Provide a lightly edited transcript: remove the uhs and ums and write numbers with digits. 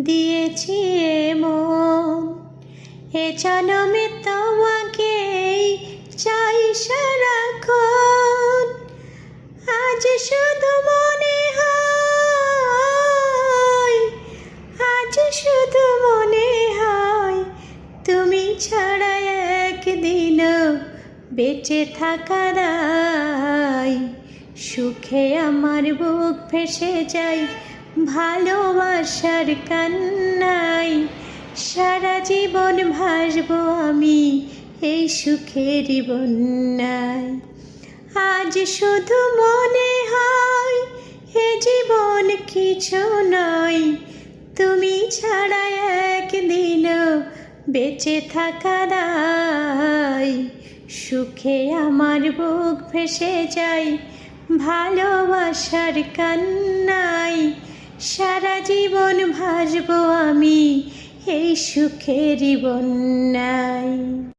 দিয়েছি মন। এ জনমে তোমাকেই চাই সারাক্ষণ। আজ শুধু মনে হয়, আজ শুধু মনে হয় তুমি ছাড়া একদিনও বেঁচে থাকা দায়। সুখে আমার বুক ভেসে যায় ভালোবাসার কান্নায়। সারা জীবন ভাসবো আমি এই সুখেরই বন্যায়। আজ শুধু মনে হয় এ জীবন কিছু নয়, তুমি ছাড়া একদিনও বেঁচে থাকা দায়। সুখে আমার বুক ভেসে যায় ভালোবাসার কান্নায়। সারা জীবন ভাসবো আমি এই সুখেরই বন্যায়।